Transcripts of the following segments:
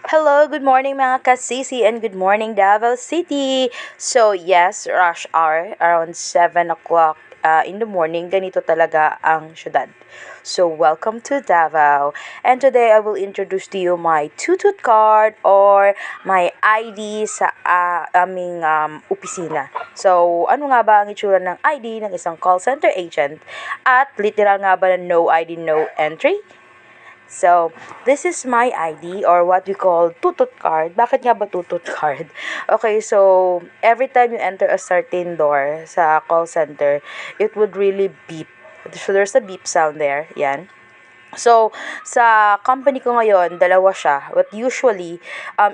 Hello, good morning mga kasisi and good morning Davao City. So yes, rush hour around 7 o'clock in the morning, ganito talaga ang syudad. So welcome to Davao. And today I will introduce to you my tutut card or my ID sa aming opisina. So ano nga ba ang itsura ng ID ng isang call center agent? At literal nga ba na no ID, no entry? So, this is my ID or what we call tutut card. Bakit nga ba tutut card? Okay, so every time you enter a certain door sa call center, it would really beep. So, there's a beep sound there. Yan. So, sa company ko ngayon, dalawa siya. But usually,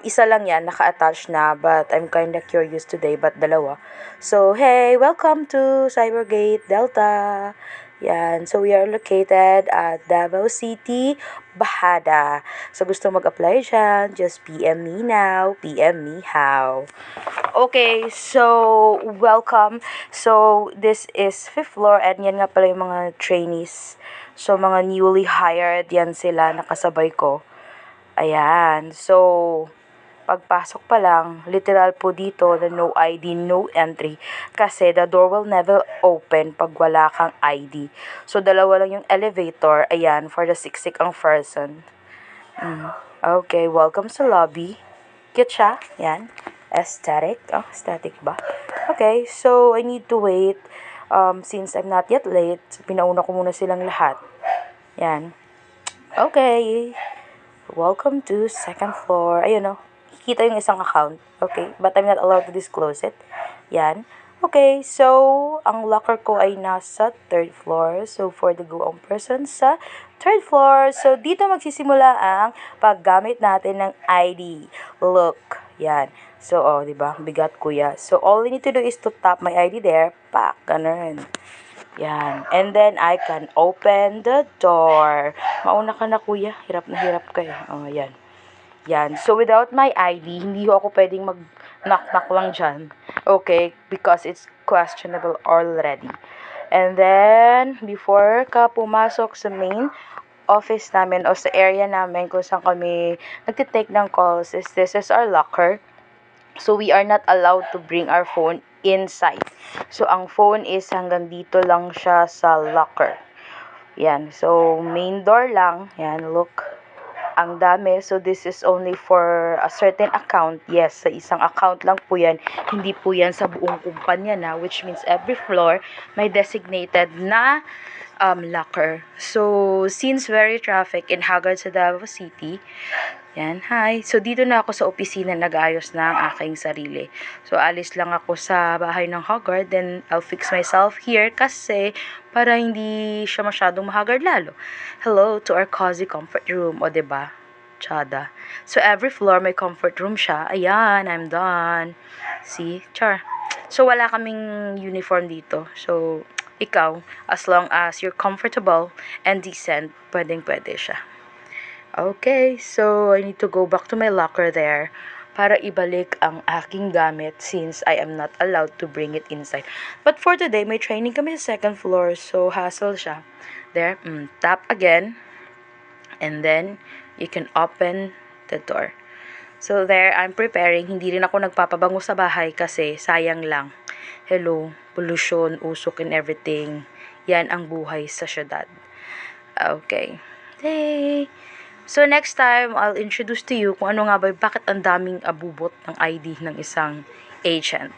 isa lang yan, naka-attach na. But I'm kinda curious today, but dalawa. So, hey, welcome to Cybergate Delta. Yan. So, we are located at Davao City, Bahada. So, gusto mag-apply dyan, just PM me now, PM me how. Okay, so, welcome. So, this is 5th floor and yan nga pala yung mga trainees. So, mga newly hired, yan sila, nakasabay ko. Ayan. So, pagpasok pa lang, literal po dito na no ID, no entry. Kasi the door will never open pag wala kang ID. So, dalawa lang yung elevator. Ayan, for the siksik ang person. Okay, welcome sa lobby. Cute siya. Yan. Aesthetic. Oh, aesthetic ba? Okay, so I need to wait. Since I'm not yet late, pinauna ko muna silang lahat. Yan. Okay. Welcome to second floor. Ayun o. Kikita yung isang account. Okay. But I'm not allowed to disclose it. Yan. Okay. So, ang locker ko ay nasa third floor. So, for the go-on person sa third floor. So, dito magsisimula ang paggamit natin ng ID. Look. Yan. So, oh, diba? Bigat kuya. So, all you need to do is to tap my ID there. Pak. Ganun. Yan. And then, I can open the door. Mauna ka na, kuya. Hirap na hirap ka eh. Oh, yan. Yan. So, without my ID, hindi ako pwedeng mag-knock-knock lang dyan. Okay? Because it's questionable already. And then, before ka pumasok sa main office namin o sa area namin kung saan kami nagtitake ng calls, this is our locker. So, we are not allowed to bring our phone inside. So, ang phone is hanggang dito lang siya sa locker. Yan. So, main door lang. Yan, look. Ang dami. So, this is only for a certain account. Yes, sa isang account lang po yan. Hindi po yan sa buong kumpanya na, which means every floor may designated na locker. So, since very traffic in Haggard sa Davao City, yan, hi. So, dito na ako sa opisina nag-ayos na ang aking sarili. So, alis lang ako sa bahay ng Haggard, then I'll fix myself here kasi para hindi siya masyadong mahagard lalo. Hello to our cozy comfort room, o diba? Tsada. So, every floor may comfort room siya. Ayan, I'm done. See? Char. So, wala kaming uniform dito. So, ikaw, as long as you're comfortable and decent, pwedeng-pwede siya. Okay, so I need to go back to my locker there para ibalik ang aking gamit since I am not allowed to bring it inside. But for today, may training kami sa second floor, so hassle siya. There, tap again, and then you can open the door. So there, I'm preparing. Hindi rin ako nagpapabango sa bahay kasi sayang lang. Hello, pollution, usok and everything. Yan ang buhay sa syudad. Okay. Hey! So, next time, I'll introduce to you kung ano nga ba, bakit ang daming abubot ng ID ng isang agent.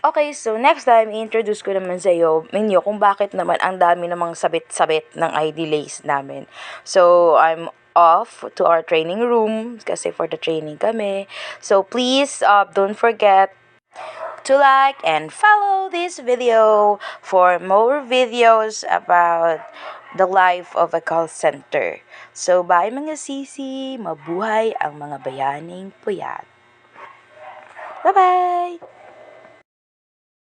Okay, so next time, i-introduce ko naman sa inyo kung bakit naman ang dami namang sabit-sabit ng ID lace namin. So, I'm off to our training room kasi for the training kami. So, please, don't forget to like and follow this video for more videos about the life of a call center. So, bye mga sisi, mabuhay ang mga bayaning puyat. Bye-bye!